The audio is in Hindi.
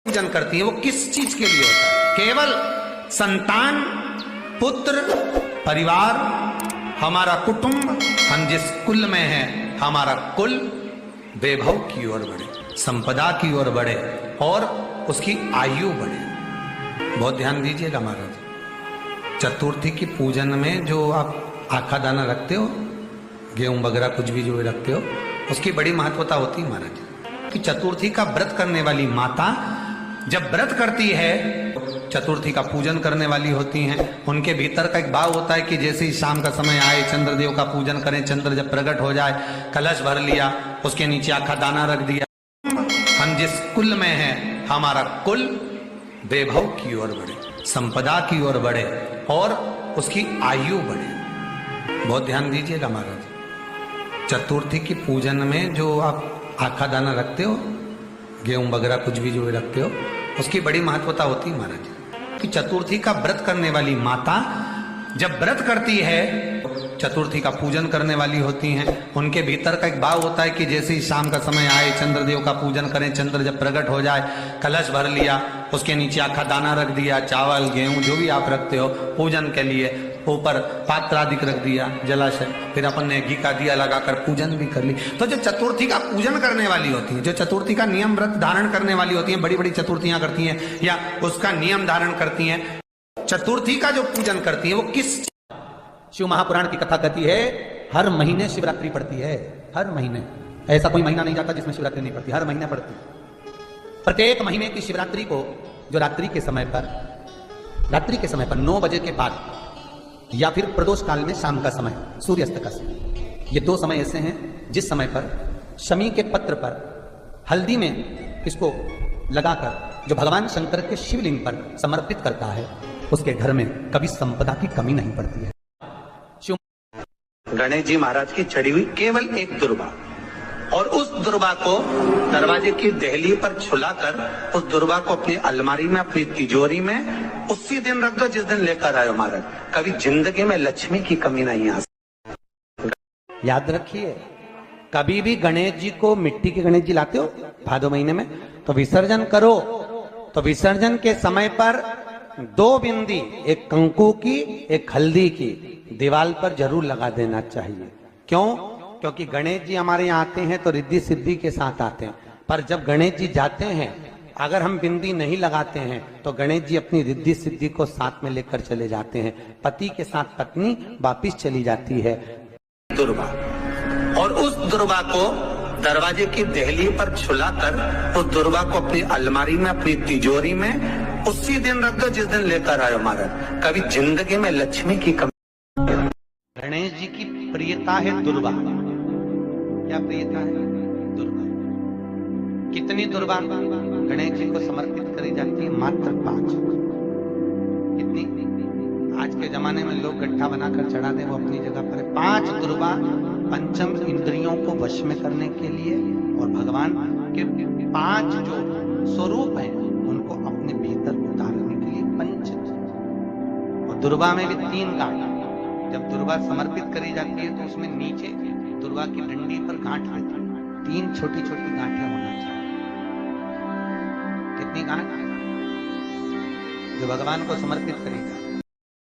पूजन करती है वो किस चीज के लिए होता है? केवल संतान, पुत्र, परिवार, हमारा कुटुंब, हम जिस कुल में हैं हमारा कुल वैभव की ओर बढ़े, संपदा की ओर बढ़े और उसकी आयु बढ़े। बहुत ध्यान दीजिएगा महाराज, चतुर्थी की पूजन में जो आप आखा दाना रखते हो, गेहूं वगैरह कुछ भी जो रखते हो, उसकी बड़ी महत्वता होती है महाराज कि चतुर्थी का व्रत करने वाली माता जब व्रत करती है, चतुर्थी का पूजन करने वाली होती हैं, उनके भीतर का एक भाव होता है कि जैसे ही शाम का समय आए चंद्रदेव का पूजन करें, चंद्र जब प्रकट हो जाए, कलश भर लिया, उसके नीचे आखा दाना रख दिया, हम जिस कुल में हैं हमारा कुल वैभव की ओर बढ़े, संपदा की ओर बढ़े और उसकी आयु बढ़े। बहुत ध्यान दीजिएगा महाराज, चतुर्थी की पूजन में जो आप आखा दाना रखते हो, गेहूं वगैरह कुछ भी जो रखते हो, उसकी बड़ी महत्वता होती है महाराज कि चतुर्थी का व्रत करने वाली माता जब व्रत करती है, चतुर्थी का पूजन करने वाली होती हैं, उनके भीतर का एक भाव होता है कि जैसे ही शाम का समय आए चंद्रदेव का पूजन करें, चंद्र जब प्रकट हो जाए, कलश भर लिया, उसके नीचे आखा दाना रख दिया, चावल गेहूं जो भी आप रखते हो पूजन के लिए, ऊपर पात्र आदि रख दिया, जलाशय, फिर अपन ने घी का दिया लगाकर पूजन भी कर ली। तो जो चतुर्थी का पूजन करने वाली होती है, जो चतुर्थी का नियम व्रत धारण करने वाली होती है, बड़ी बड़ी चतुर्थियां करती हैं या उसका नियम धारण करती हैं, चतुर्थी का जो पूजन करती है वो किस, शिव महापुराण की कथा कहती है हर महीने शिवरात्रि पड़ती है, हर महीने, ऐसा कोई महीना नहीं जाता जिसमें शिवरात्रि नहीं पड़ती, हर महीने पड़ती। प्रत्येक महीने की शिवरात्रि को जो रात्रि के समय पर 9 बजे के बाद या फिर प्रदोष काल में शाम का समय, सूर्यास्त का समय, ये 2 समय ऐसे हैं जिस समय पर शमी के पत्र पर हल्दी में इसको लगाकर जो भगवान शंकर के शिवलिंग पर समर्पित करता है, उसके घर में कभी संपदा की कमी नहीं पड़ती है। गणेश जी महाराज की चढ़ी हुई केवल एक दुर्बा, और उस दुर्बा को दरवाजे की देहली पर छुलाकर उस दुर्बा को अपनी अलमारी में, अपनी तिजोरी में उसी दिन रख दो जिस दिन लेकर आए महाराज, कभी जिंदगी में लक्ष्मी की कमी नहीं आ सकती। याद रखिए, कभी भी गणेश जी को, मिट्टी के गणेश जी लाते हो भादो महीने में, तो विसर्जन करो, तो विसर्जन के समय पर 2 बिंदी, एक कंकु की एक हल्दी की, दीवार पर जरूर लगा देना चाहिए। क्यों? क्योंकि गणेश जी हमारे यहाँ आते हैं तो रिद्धि सिद्धि के साथ आते हैं, पर जब गणेश जी जाते हैं, अगर हम बिंदी नहीं लगाते हैं तो गणेश जी अपनी रिद्धि सिद्धि को साथ में लेकर चले जाते हैं, पति के साथ पत्नी वापिस चली जाती है। दुर्बा, और उस दुर्बा को दरवाजे की देहली पर छुलाकर उस दुर्बा को अपनी अलमारी में, अपनी तिजोरी में उसी दिन रख दो जिस दिन लेकर आए महाराज, कभी जिंदगी में लक्ष्मी की कमी। गणेश जी की प्रियता है दुर्बा। क्या प्रियता है? दुर्बा। कितनी दुर्बा गणेश जी को समर्पित करी जाती है? मात्र 5। कितनी? आज के जमाने में लोग गड्ढा बनाकर चढ़ा दे, वो अपनी जगह पर है। 5 दुर्बा पंचम इंद्रियों को वश में करने के लिए और भगवान के 5 जो स्वरूप हैं उनको अपने भीतर उतारने के लिए 5। और दुर्बा में भी 3 गांठ। जब दुर्बा समर्पित करी जाती है तो उसमें नीचे दुर्बा की डंडी पर गांठ रहती है, 3 छोटी छोटी गांठें होना चाहिए। कितनी गांठ? जो भगवान को समर्पित करेगा